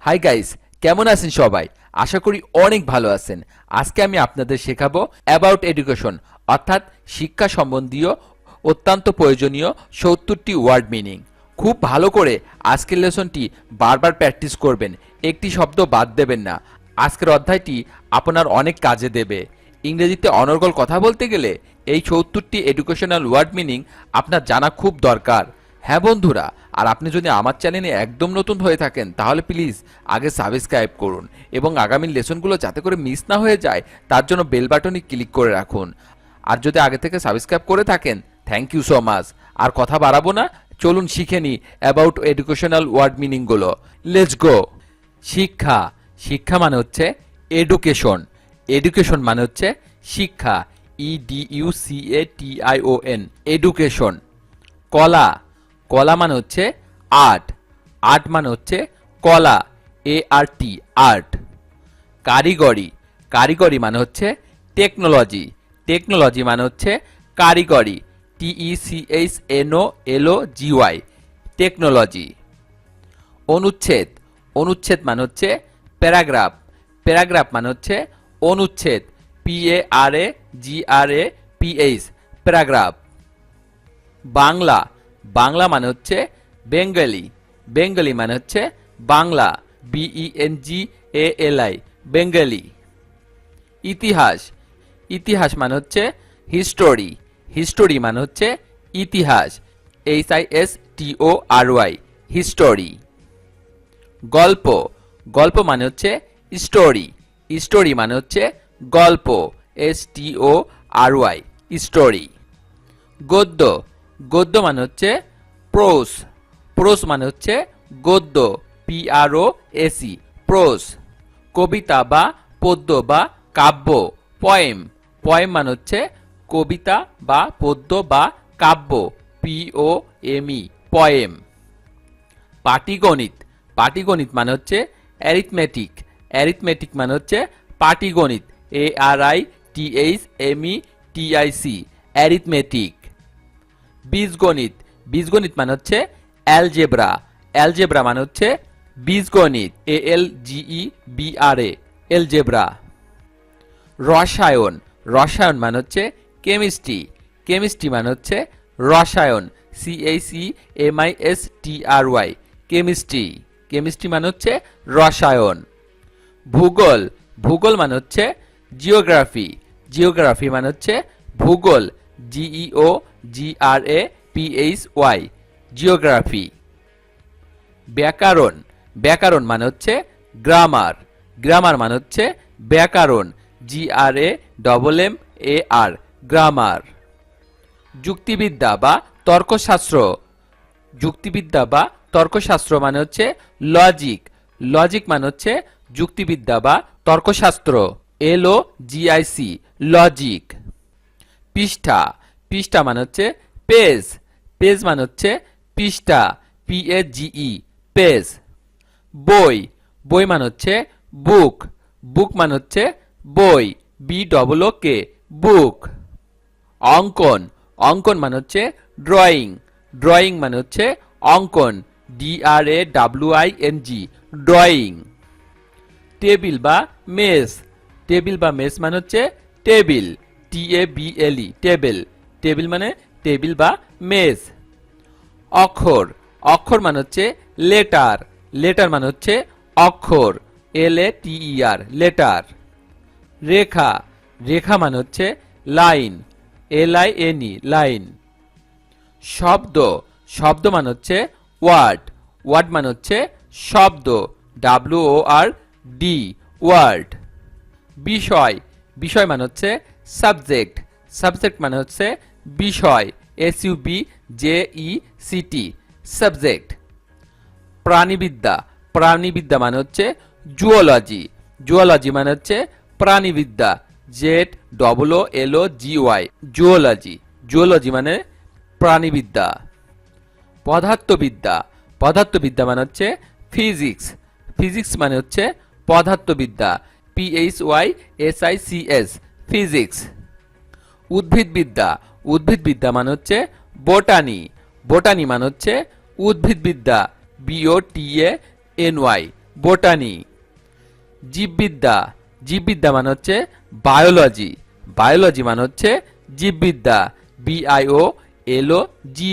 Hi guys, কেমন আছেন সবাই? আশা করি অনেক ভালো আছেন। আজকে আমি আপনাদের শেখাবো অ্যাবাউট এডুকেশন অর্থাৎ শিক্ষা সম্বন্ধীয় অত্যন্ত প্রয়োজনীয় ৭০টি ওয়ার্ড মিনিং। খুব ভালো করে আজকের লেসনটি বারবার প্র্যাকটিস করবেন, একটি শব্দ বাদ দেবেন না। আজকের অধ্যায়টি আপনার অনেক কাজে দেবে। ইংরেজিতে অনর্গল কথা বলতে গেলে এই ৭০টি এডুকেশনাল ওয়ার্ড মিনিং আপনার জানা খুব দরকার। হ্যাঁ বন্ধুরা, আর আপনি যদি আমার চ্যানেলে একদম নতুন হয়ে থাকেন তাহলে প্লিজ আগে সাবস্ক্রাইব করুন এবং আগামী লেসনগুলো যাতে করে মিস না হয়ে যায় তার জন্য বেল বাটনে ক্লিক করে রাখুন। আর যদি আগে থেকে সাবস্ক্রাইব করে থাকেন, থ্যাংক ইউ সো মাচ। আর কথা বাড়াবো না, চলুন শিখে নিই অ্যাবাউট এডুকেশনাল ওয়ার্ড মিনিংগুলো। Let's go. শিক্ষা। শিক্ষা মানে হচ্ছে এডুকেশন। এডুকেশন মানে হচ্ছে শিক্ষা, EDUCATION, এডুকেশন। কলা। কলা মানে হচ্ছে আর্ট। আর্ট মানে হচ্ছে কলা, ART, আর্ট। কারিগরি। কারিগরি মানে হচ্ছে টেকনোলজি। টেকনোলজি মানে হচ্ছে কারিগরি, TECHNOLOGY, টেকনোলজি। অনুচ্ছেদ। অনুচ্ছেদ মানে হচ্ছে প্যারাগ্রাফ। প্যারাগ্রাফ মানে হচ্ছে অনুচ্ছেদ, PARAGRAPH, প্যারাগ্রাফ। বাংলা। বাংলা মানে হচ্ছে বেঙ্গলি। বেঙ্গলি মানে হচ্ছে বাংলা, BENGALI, বেঙ্গলি। ইতিহাস। ইতিহাস মানে হচ্ছে হিস্টোরি। হিস্টোরি মানে হচ্ছে ইতিহাস, HISTORY, হিস্টোরি। গল্প। গল্প মানে হচ্ছে স্টোরি। স্টোরি মানে হচ্ছে গল্প, STORY, স্টোরি। গদ্য। গদ্য মানে হচ্ছে প্রোস। প্রোস মানে হচ্ছে গদ্য, PROS, প্রোস। কবিতা বা পদ্য বা কাব্য, পয়েম। পয়েম মানে হচ্ছে কবিতা বা পদ্য বা কাব্য, POME, পয়েম। পাটিগণিত। পাটিগণিত মানে হচ্ছে অ্যারিথমেটিক। অ্যারিথমেটিক মানে হচ্ছে পাটিগণিত, ARITHMETIC, অ্যারিথমেটিক। বীজগণিত। বীজগণিত মানে হচ্ছে অ্যালজেব্রা। অ্যালজেব্রা মানে হচ্ছে বীজগণিত, ALGEBRA, এলজেব্রা। রসায়ন। রসায়ন মানে হচ্ছে কেমিস্ট্রি। কেমিস্ট্রি মানে হচ্ছে রসায়ন, CHEMISTRY, কেমিস্ট্রি। কেমিস্ট্রি মানে হচ্ছে রসায়ন। ভূগোল। ভূগোল মানে হচ্ছে জিওগ্রাফি। জিওগ্রাফি মানে হচ্ছে ভূগোল, GEOGRAPHY, জিওগ্রাফি। ব্যাকরণ। ব্যাকরণ মানে হচ্ছে গ্রামার। গ্রামার মানে হচ্ছে ব্যাকরণ, GRAMMAR, গ্রামার। যুক্তিবিদ্যা বা তর্কশাস্ত্র। যুক্তিবিদ্যা বা তর্কশাস্ত্র মানে হচ্ছে লজিক। লজিক মানে হচ্ছে যুক্তিবিদ্যা বা তর্কশাস্ত্র, LOGIC, লজিক। পৃষ্ঠা। পৃষ্ঠা মানে হচ্ছে পেজ। পেজ মানে হচ্ছে পৃষ্ঠা, PAGE, পেজ। বই। বই মানে হচ্ছে বুক। বুক মানে হচ্ছে বই, BOOK, বুক। অঙ্কন। অঙ্কন মানে হচ্ছে ড্রয়িং। ড্রয়িং মানে হচ্ছে অঙ্কন, DRAWING, ড্রয়িং। টেবিল বা মেস। টেবিল বা মেস মানে হচ্ছে টেবিল, TABLE, টেবিল। টেবিল মানে টেবিল বা মেস। অক্ষর। অক্ষর মানে হচ্ছে লেটার। লেটার মানে হচ্ছে অক্ষর, LATER, লেটার। রেখা। রেখা মানে হচ্ছে লাইন, LINE, লাইন। শব্দ। শব্দ মানে হচ্ছে ওয়ার্ড। ওয়ার্ড মানে হচ্ছে শব্দ, WORD, ওয়ার্ড। বিষয়। বিষয় মানে হচ্ছে সাবজেক্ট। সাবজেক্ট মানে হচ্ছে বিষয়, SUBJECT, সাবজেক্ট। প্রাণীবিদ্যা। প্রাণীবিদ্যা মানে হচ্ছে জুওলজি। জুওলজি মানে হচ্ছে প্রাণীবিদ্যা, ZOOLOGY, জুওলজি। জুওলজি মানে প্রাণীবিদ্যা। পদার্থবিদ্যা। পদার্থবিদ্যা মানে হচ্ছে ফিজিক্স। ফিজিক্স মানে হচ্ছে পদার্থবিদ্যা, PHYSICS, ফিজিক্স। উদ্ভিদবিদ্যা। উদ্ভিদবিদ্যা মানে হচ্ছে বোটানি। বোটানি মানে হচ্ছে উদ্ভিদবিদ্যা, BOTANY, বোটানি। জীববিদ্যা, জীববিদ্যা মানে হচ্ছে বায়োলজি, বায়োলজি মানে হচ্ছে জীববিদ্যা, BIOLOGY,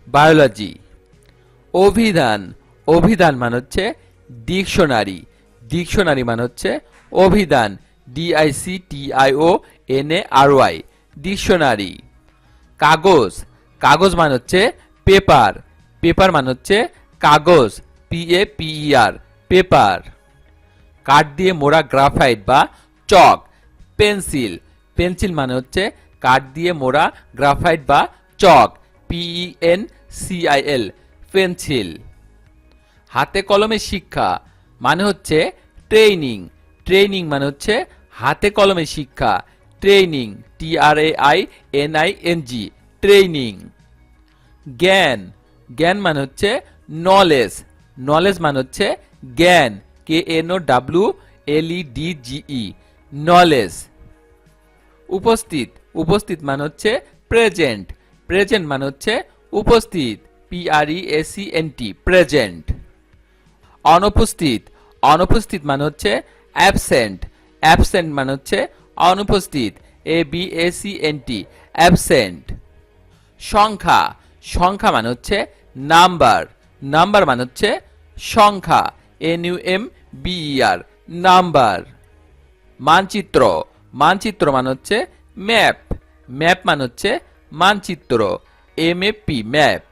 বায়োলজি। অভিধান, অভিধান মানে হচ্ছে ডিকশনারি, ডিকশনারি মানে হচ্ছে অভিধান, DICTIONARY, ডিকশনারি। কাগজ, কাগজ মানে হচ্ছে পেপার, পেপার মানে হচ্ছে কাগজ, PAPER, পেপার। কাঠ দিয়ে মোড়া গ্রাফাইট বা চক, পেন্সিল, পেন্সিল মানে হচ্ছে কাঠ দিয়ে মোড়া গ্রাফাইট বা চক, PENCIL, পেন্সিল। হাতে কলমে শিক্ষা মানে হচ্ছে ট্রেনিং, ট্রেনিং মানে হচ্ছে হাতে কলমে শিক্ষা, ট্রেনিং, TRAINING, ট্রেনিং। জ্ঞান, জ্ঞান মানে হচ্ছে নলেজ, নলেজ মানে হচ্ছে জ্ঞান, KNOWLEDGE, নলেজ। উপস্থিত, উপস্থিত মানে হচ্ছে প্রেজেন্ট, প্রেজেন্ট মানে হচ্ছে উপস্থিত, PRESENT, প্রেজেন্ট। অনুপস্থিত, অনুপস্থিত মানে হচ্ছে অ্যাবসেন্ট, অ্যাবসেন্ট মানে হচ্ছে অনুপস্থিত, ABSENT, অ্যাবসেন্ট। সংখ্যা, সংখ্যা মানে হচ্ছে নাম্বার, নাম্বার মানে হচ্ছে সংখ্যা, NUMBER, নাম্বার। মানচিত্র, মানচিত্র মানে হচ্ছে ম্যাপ, ম্যাপ মানে হচ্ছে মানচিত্র, MAP, ম্যাপ।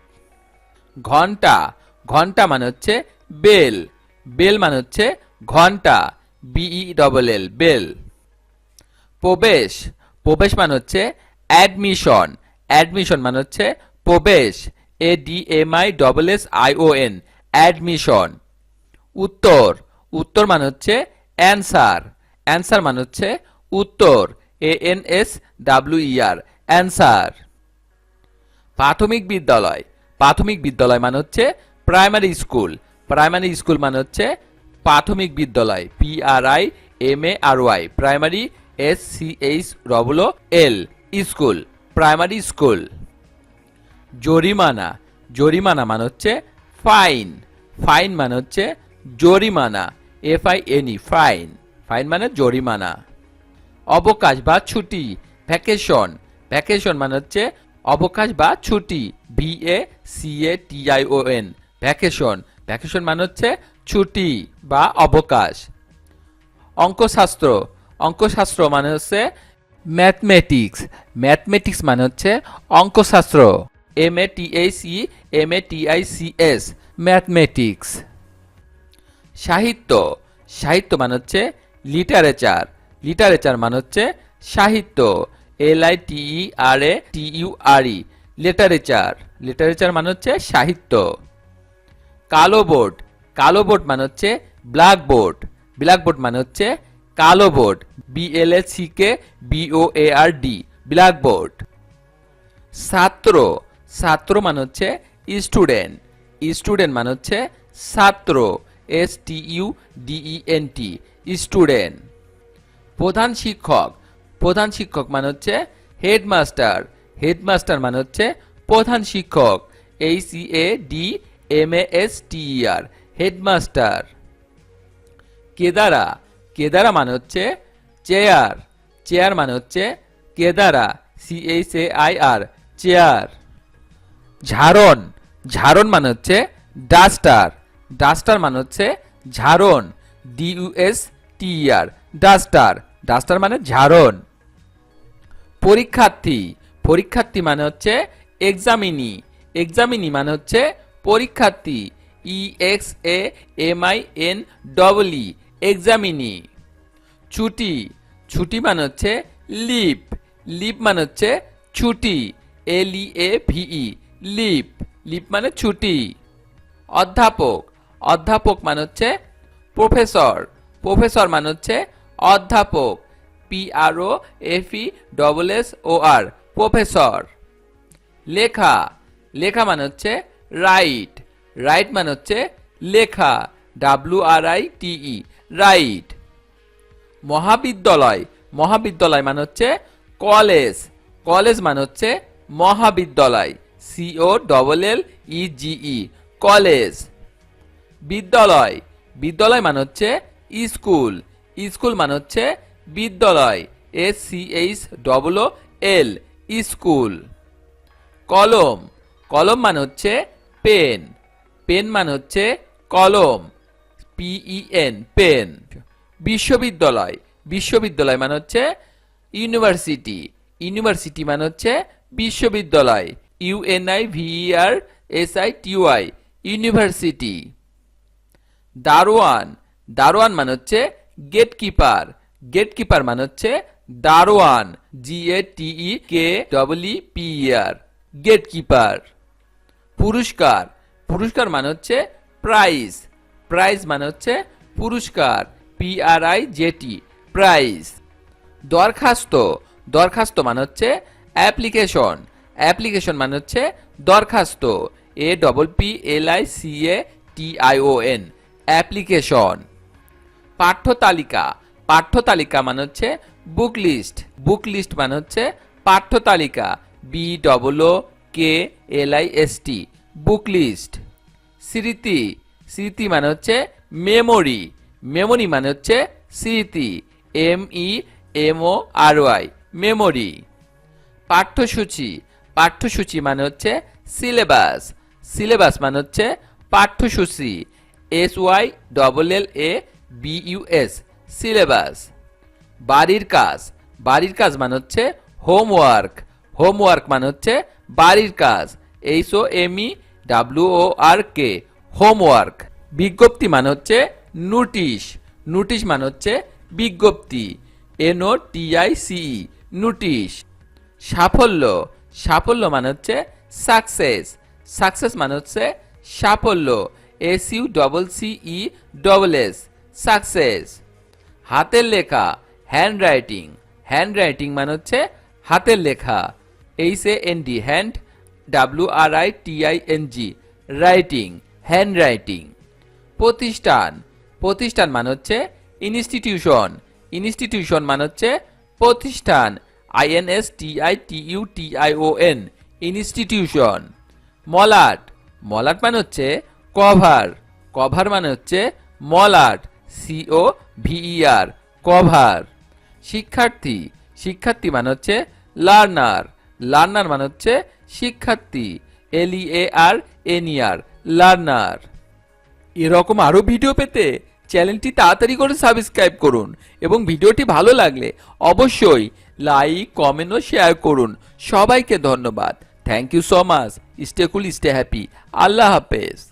ঘন্টা, ঘন্টা মানে হচ্ছে বেল, বেল মানে হচ্ছে ঘন্টা, BELL, বেল। প্রবেশ, প্রবেশ মানে হচ্ছে অ্যাডমিশন, অ্যাডমিশন মানে হচ্ছে প্রবেশ, ADMISSION, অ্যাডমিশন। উত্তর, উত্তর মানে হচ্ছে অ্যান্সার, অ্যান্সার মানে হচ্ছে উত্তর, ANSWER, অ্যান্সার। প্রাথমিক বিদ্যালয়, প্রাথমিক বিদ্যালয় মানে হচ্ছে প্রাইমারি স্কুল, প্রাইমারি স্কুল মানে হচ্ছে প্রাথমিক বিদ্যালয়, PRIMARY, primary, SCHOOL, school, primary school. জরিমানা, জরিমানা মানে হচ্ছে ফাইন, ফাইন মানে হচ্ছে জরিমানা, FINE, ফাইন, ফাইন মানে জরিমানা। অবকাশ বা ছুটি, ভ্যাকেশন, ভ্যাকেশন মানে হচ্ছে অবকাশ বা ছুটি, VACATION, ভ্যাকেশন, ভ্যাকেশন মানে হচ্ছে ছুটি বা অবকাশ। অঙ্কশাস্ত্র, অঙ্কশাস্ত্র মানে হচ্ছে ম্যাথমেটিক্স, ম্যাথমেটিক্স মানে হচ্ছে অঙ্কশাস্ত্র, MATHEMATICS, ম্যাথমেটিক্স। সাহিত্য, সাহিত্য মানে হচ্ছে লিটারেচার, লিটারেচার মানে হচ্ছে সাহিত্য, LITERATURE, লিটারেচার, লিটারেচার মানে হচ্ছে সাহিত্য। কালো বোর্ড, কালো বোর্ড মানে হচ্ছে ব্ল্যাকবোর্ড, ব্ল্যাকবোর্ড মানে হচ্ছে কালো বোর্ড, BLACKBOARD, ব্ল্যাকবোর্ড। ছাত্র, ছাত্র মানে হচ্ছে স্টুডেন্ট, স্টুডেন্ট মানে হচ্ছে ছাত্র, STUDENT, স্টুডেন্ট। প্রধান শিক্ষক, প্রধান শিক্ষক মানে হচ্ছে হেডমাস্টার, হেডমাস্টার মানে হচ্ছে প্রধান শিক্ষক, HEADMASTER, হেডমাস্টার। কেদারা, কেদারা মানে হচ্ছে চেয়ার, চেয়ার মানে হচ্ছে কেদারা, CHAIR, চেয়ার। ঝাড়ন, ঝাড়ন মানে হচ্ছে ডাস্টার, ডাস্টার মানে হচ্ছে ঝাড়ন, DUSTER, ডাস্টার, ডাস্টার মানে ঝাড়ন। পরীক্ষার্থী, পরীক্ষার্থী মানে হচ্ছে এক্সামিনি, এক্সামিনি মানে হচ্ছে পরীক্ষার্থী, EXAMINEE, এক্সামিনি। ছুটি, ছুটি মানে হচ্ছে লিভ, লিভ মানে হচ্ছে ছুটি, LEAVE, লিভ, লিভ মানে ছুটি। অধ্যাপক, অধ্যাপক মানে হচ্ছে প্রফেসর, প্রফেসর মানে হচ্ছে অধ্যাপক, PROFESSOR, প্রফেসর। লেখা, লেখা মানে হচ্ছে রাইট, রাইট মানে হচ্ছে লেখা, WRITE, রাইট। মহাবিদ্যালয়, মহাবিদ্যালয় মানে হচ্ছে কলেজ, কলেজ মানে হচ্ছে মহাবিদ্যালয়, COLLEGE, কলেজ। বিদ্যালয়, বিদ্যালয় মানে হচ্ছে স্কুল, স্কুল মানে হচ্ছে বিদ্যালয়, SCHOOL, স্কুল। কলম, কলম মানে হচ্ছে পেন, পেন মানে হচ্ছে কলম, PEN, পেন। বিশ্ববিদ্যালয়, বিশ্ববিদ্যালয় মানে হচ্ছে ইউনিভার্সিটি, ইউনিভার্সিটি মানে হচ্ছে বিশ্ববিদ্যালয়, UNIVERSITY, ইউনিভার্সিটি। দারোয়ান, দারোয়ান মানে হচ্ছে গেটকিপার, গেটকিপার মানে হচ্ছে দারোয়ান, GATEKEEPER, গেটকিপার। পুরস্কার, পুরস্কার মানে হচ্ছে প্রাইজ, প্রাইজ মানে হচ্ছে পুরস্কার, PRIZT, প্রাইজ। দরখাস্ত, দরখাস্ত মানে হচ্ছে অ্যাপ্লিকেশন, অ্যাপ্লিকেশন মানে হচ্ছে দরখাস্ত, APPLICATION, অ্যাপ্লিকেশন। পাঠ্যতালিকা, পাঠ্যতালিকা মানে হচ্ছে বুক লিস্ট, বুক লিস্ট মানে হচ্ছে পাঠ্যতালিকা, BOOKLIST, বুক লিস্ট। স্মৃতি, স্মৃতি মানে হচ্ছে মেমোরি, মেমোরি মানে হচ্ছে স্মৃতি, MEMORY, মেমোরি। পাঠ্যসূচি, পাঠ্যসূচি মানে হচ্ছে সিলেবাস, সিলেবাস মানে হচ্ছে পাঠ্যসূচি, SYLLABUS, সিলেবাস। বাড়ির কাজ, বাড়ির কাজ মানে হচ্ছে হোমওয়ার্ক, হোমওয়ার্ক মানে হচ্ছে বাড়ির কাজ, HOMEWORK, হোমওয়ার্ক। বিজ্ঞপ্তি মানে হচ্ছে নোটিশ, নোটিশ মানে হচ্ছে বিজ্ঞপ্তি, NOTICE, নোটিশ। সাফল্য, সাফল্য মানে হচ্ছে সাকসেস, সাকসেস মানে হচ্ছে সাফল্য, SUCCESS, সাকসেস। হাতের লেখা, হ্যান্ড রাইটিং, হ্যান্ড রাইটিং মানে হচ্ছে হাতের লেখা, HAND, hand, WRITING, writing, hand writing. প্রতিষ্ঠান, প্রতিষ্ঠান মানে হচ্ছে ইনস্টিটিউশন, ইনস্টিটিউশন মানে হচ্ছে প্রতিষ্ঠান, INSTITUTION, ইনস্টিটিউশন। মলাট, মলাট মানে হচ্ছে কভার, কভার মানে হচ্ছে মলাট, COVER, কভার। শিক্ষার্থী, শিক্ষার্থী মানে হচ্ছে লার্নার, লার্নার মানে হচ্ছে শিক্ষার্থী, LEARNER, লার্নার। এরকম আরো ভিডিও পেতে চ্যানেলটি তাড়াতাড়ি করে সাবস্ক্রাইব করুন এবং ভিডিওটি ভালো লাগলে অবশ্যই লাইক, কমেন্ট ও শেয়ার করুন। সবাইকে ধন্যবাদ। Thank you so much. Stay cool, stay happy. আল্লাহ হাফেজ।